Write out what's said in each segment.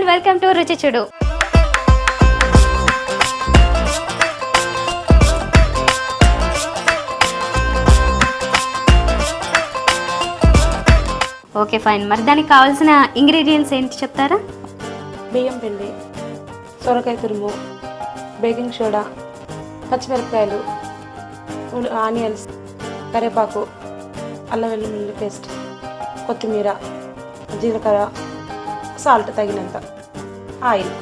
Welcome to రుచి చూడు. Okay fine. మరి దానికి కావాల్సిన ఇంగ్రీడియంట్స్ ఏంటి చెప్తారా? బియ్యం పిండి, సొరకాయ తురుము, బేకింగ్ సోడా, పచ్చిమిరపకాయలు, ఆనియన్స్, కరివేపాకు, అల్లం వెల్లుల్లి పేస్ట్, కొత్తిమీర, జీలకర్ర, సాల్ట్ తగినంత, ఆయిల్.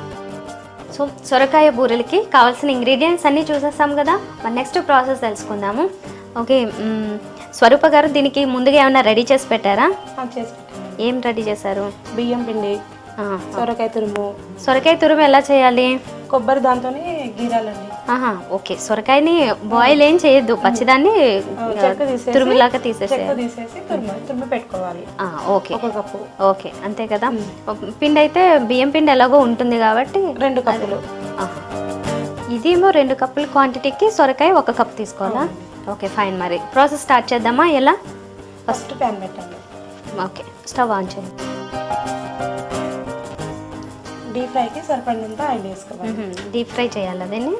సో సొరకాయ బూరెలకి కావాల్సిన ఇంగ్రీడియంట్స్ అన్నీ చూసేస్తాం కదా. మరి నెక్స్ట్ ప్రాసెస్ తెలుసుకుందాము. ఓకే, స్వరూప గారు దీనికి ముందుగా ఏమైనా రెడీ చేసి పెట్టారా? చేసి పెట్టాను. ఏం రెడీ చేశారు? బియ్యం పిండి, సొరకాయ తురుము. సొరకాయ తురుము ఎలా చేయాలి? కొబ్బరి దాంతోనే గీరాలండి. ఓకే, సొరకాయని బాయిల్ ఏం చేయొద్దు, పచ్చిదాన్ని తురుములాగా తీసేసి తురుము పెట్టుకోవాలి. ఓకే, ఒక కప్పు. ఓకే, అంతే కదా. పిండి అయితే బియ్యం పిండి ఎలాగో ఉంటుంది కాబట్టి 2 కప్పులు. ఇదేమో 2 కప్పుల క్వాంటిటీకి సొరకాయ 1 కప్ తీసుకోవాలా? Okay fine. మరి ప్రాసెస్ స్టార్ట్ చేద్దామా? ఎలా? ఫస్ట్ ప్యాన్ పెట్టండి. ఓకే, స్టవ్ ఆన్ చేయండి. డీప్ ఫ్రైకి సరిపడినంత ఆయిల్ వేసుకోవాలి. డీప్ ఫ్రై చేయాలా దీన్ని?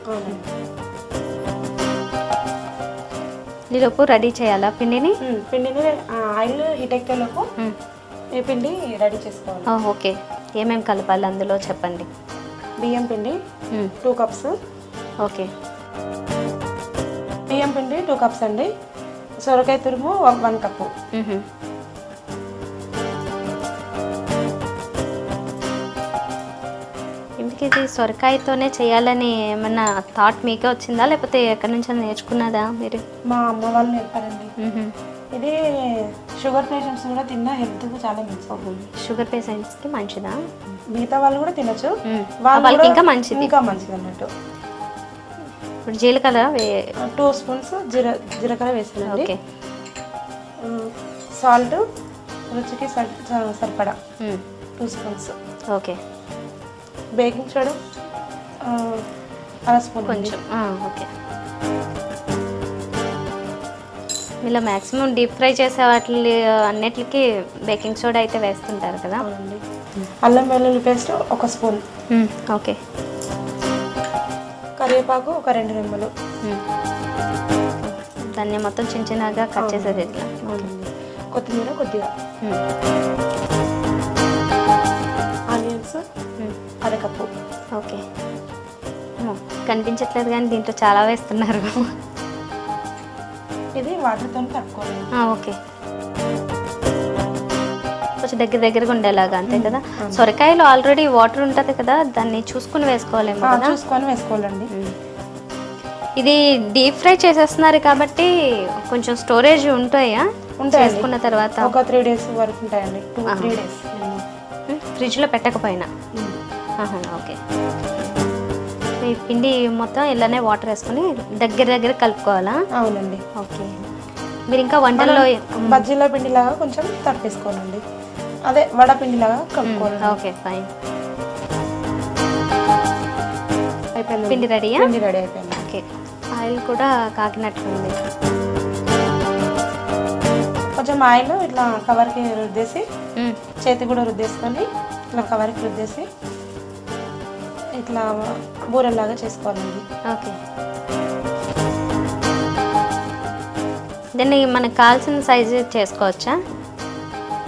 ఈలోపు రెడీ చేయాలా పిండిని? పిండిని ఆయిల్ హీట్ ఎక్కేలోపు ఈ పిండి రెడీ చేసుకోవాలి. ఓకే, ఏమేమి కలపాలి అందులో చెప్పండి. బియ్యం పిండి 2 కప్స్. ఓకే, బియ్యం పిండి 2 కప్స్ అండి. సొరకాయ తురుము 1 కప్పు. ఇంటికి ఇది సొరకాయతోనే చేయాలని ఏమన్నా థాట్ మీకే వచ్చిందా, లేకపోతే ఎక్కడి నుంచి నేర్చుకున్నదా మీరు? మా అమ్మ వాళ్ళు నేర్పారండి. ఇది షుగర్ పేషెంట్స్ కూడా తిన్నా హెల్త్కి చాలా మంచిది. షుగర్ పేషెంట్స్కి మంచిదా? మిగతా వాళ్ళు కూడా తినచ్చు, వాళ్ళకి ఇంకా మంచిది. ఇంకా మంచిది అన్నట్టు. ఇప్పుడు జీలకర్ర 2 స్పూన్స్ జీలకర్ర వేసానండి. ఓకే, సాల్ట్ రుచికి సరిపడా 2 spoons. Okay, baking soda 1/2 spoon కొంచెం. ఓకే, ఇలా మ్యాక్సిమం డీప్ ఫ్రై చేసే వాటి అన్నిటికి బేకింగ్ సోడా అయితే వేస్తుంటారు కదా. అల్లం వెల్లుల్లి పేస్ట్ 1 స్పూన్. ఓకే, కరివేపాకు 2 రెమ్మలు. దాన్ని మొత్తం చిన్న చిన్నగా కట్ చేసేది ఇట్లా. కొత్తిమీర కొద్దిగా. Onions 1/2 cup. ఓకే, కనిపించట్లేదు కానీ దీంట్లో చాలా వేస్తున్నారు. ఇది వాటర్తో కలుపుకోవాలి. ఓకే, కొంచెం దగ్గరగా ఉండేలాగా, అంతే కదా. సొరకాయలో ఆల్రెడీ వాటర్ ఉంటుంది కదా, దాన్ని చూసుకుని వేసుకోవాలేమో కదా. చూసుకొని వేసుకోవాలండి. ఇది డీప్ ఫ్రై చేసేస్తున్నారు కాబట్టి కొంచెం స్టోరేజ్ ఉంటాయా? చేసుకున్న తర్వాత ఒక 3 days వరకు ఉంటాయండి. 2-3 days ఫ్రిడ్జ్లో పెట్టకపోయినా. ఓకే, ఈ పిండి మొత్తం ఇలానే వాటర్ వేసుకొని దగ్గర కలుపుకోవాలా? అవునండి. ఓకే, మీరు ఇంకా వంటల్లో బజ్జీల పిండిలాగా కొంచెం తడిపేసుకోవాలండి, అదే వడ పిండిలాగా కలుపుకోవాలి. Okay fine. అయిపోయింది, పిండి రెడీయా? పిండి రెడీ అయిపోయింది. ఓకే, ఆయిల్ కూడా కాకినట్టుంది. కొంచెం ఆయిల్ ఇట్లా కవర్కి రుద్దేసి, చేతి కూడా రుద్దేసుకొని ఇట్లా కవర్కి రుద్దేసి ఇట్లా బూరెల్లాగా చేసుకోవాలండి. ఓకే, దీన్ని మనకు కావాల్సిన సైజు చేసుకోవచ్చా?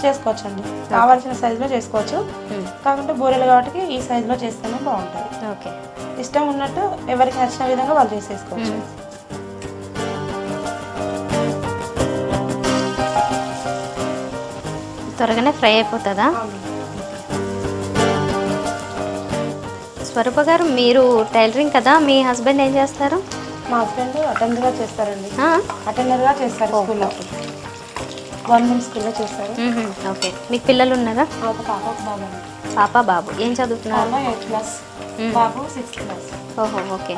చేసుకోవచ్చండి, కావాల్సిన సైజులో చేసుకోవచ్చు. కాకుంటే బూరెలు కాబట్టి ఈ సైజులో చేస్తేనే బాగుంటుంది. ఓకే, ఇష్టం ఉన్నట్టు ఎవరికి నచ్చిన విధంగా వాళ్ళు చేసేసుకోవచ్చు. త్వరగానే ఫ్రై అయిపోతుందా? స్వరూప గారు, మీరు టైలరింగ్ కదా, మీ హస్బెండ్ ఏం చేస్తారు? మా హస్బెండ్ అటెండర్గా చేస్తారండి. అటెండర్గా చేస్తారు స్కూల్లో, గవర్నమెంట్ స్కూల్లో చేస్తారు. ఓకే, మీకు పిల్లలు ఉన్నారా? ఒక పాప ఒక బాబు అండి. పాప బాబు ఏం చదువుతున్నారు? 8th క్లాస్, బాబు 6th క్లాస్. ఓహో, ఓకే.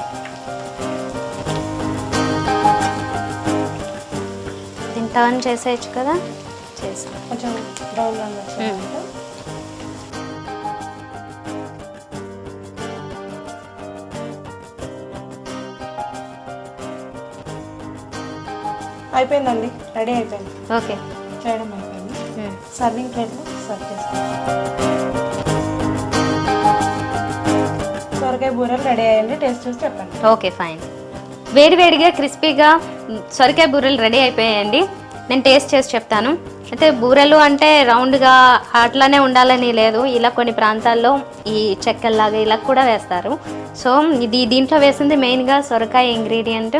దీన్ని టర్న్ చేసేయచ్చు కదా? చేసాం. కొంచెం బ్రౌన్ రంగు వచ్చేటట్టు. అయిపోయిందండి, రెడీ అయిపోయింది. ఓకే, చేయడం అయిపోయింది. సర్వింగ్ ప్లేట్లో సర్వ్ చేసుకోండి. సొరకాయ బూరెలు రెడీ అయ్యండి, టేస్ట్ చూసి చెప్పండి. Okay fine. వేడివేడిగా క్రిస్పీగా సొరకాయ బూరెలు రెడీ అయిపోయాయండి. నేను టేస్ట్ చేసి చెప్తాను. అయితే బూరెలు అంటే రౌండ్గా అట్లానే ఉండాలని లేదు, ఇలా కొన్ని ప్రాంతాల్లో ఈ చెక్కల్లాగా ఇలా కూడా వేస్తారు. సో దీంట్లో వేసింది మెయిన్గా సొరకాయ ఇంగ్రీడియంట్,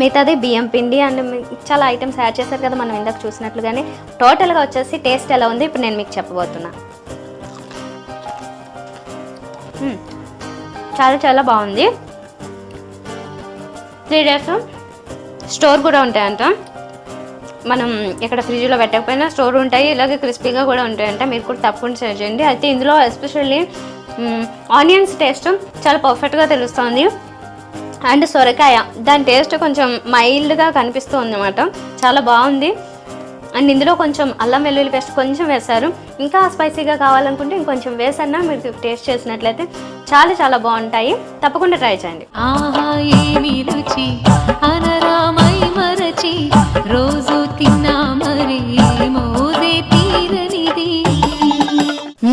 మిగతాది బియ్యం పిండి అండ్ చాలా ఐటమ్స్ యాడ్ చేశారు కదా మనం ఇందాక చూసినట్లుగానే. టోటల్గా వచ్చేసి టేస్ట్ ఎలా ఉంది ఇప్పుడు నేను మీకు చెప్పబోతున్నా. చాలా చాలా బాగుంది. 3 days స్టోర్ కూడా ఉంటాయంట, మనం ఇక్కడ ఫ్రిడ్జ్లో పెట్టకపోయినా స్టోర్ ఉంటాయి, ఇలాగే క్రిస్పీగా కూడా ఉంటాయంట. మీరు కూడా తప్పకుండా షేర్ చేయండి. అయితే ఇందులో ఎస్పెషల్లీ ఆనియన్స్ టేస్ట్ చాలా పర్ఫెక్ట్గా తెలుస్తుంది. అండ్ సొరకాయ దాని టేస్ట్ కొంచెం మైల్డ్గా కనిపిస్తూ ఉందన్నమాట, చాలా బాగుంది. అండ్ ఇందులో కొంచెం అల్లం వెల్లుల్లి పేస్ట్ కొంచెం వేశారు. ఇంకా స్పైసీగా కావాలనుకుంటే ఇంకొంచెం వేసన్నా మీరు టేస్ట్ చేసినట్లయితే చాలా చాలా బాగుంటాయి. తప్పకుండా ట్రై చేయండి. ఆహా ఏమి రుచి అనరామై మరచి రోజు తిన్నా మరి మోదే తీరనిది.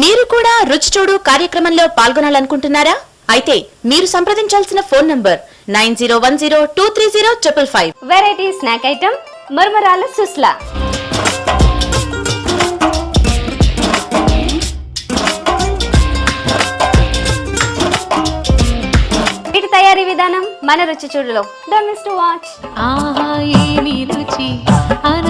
మీరు కూడా రుచి చూడు కార్యక్రమంలో పాల్గొనాలనుకుంటున్నారా? అయితే మీరు సంప్రదించాల్సిన phone number 9010230555. Variety snack item మరమరాల సుస్లా. వీటి తయారీ విధానం మన రుచి చూడులో. Don't miss to watch. ఆహా ఏమి రుచి అన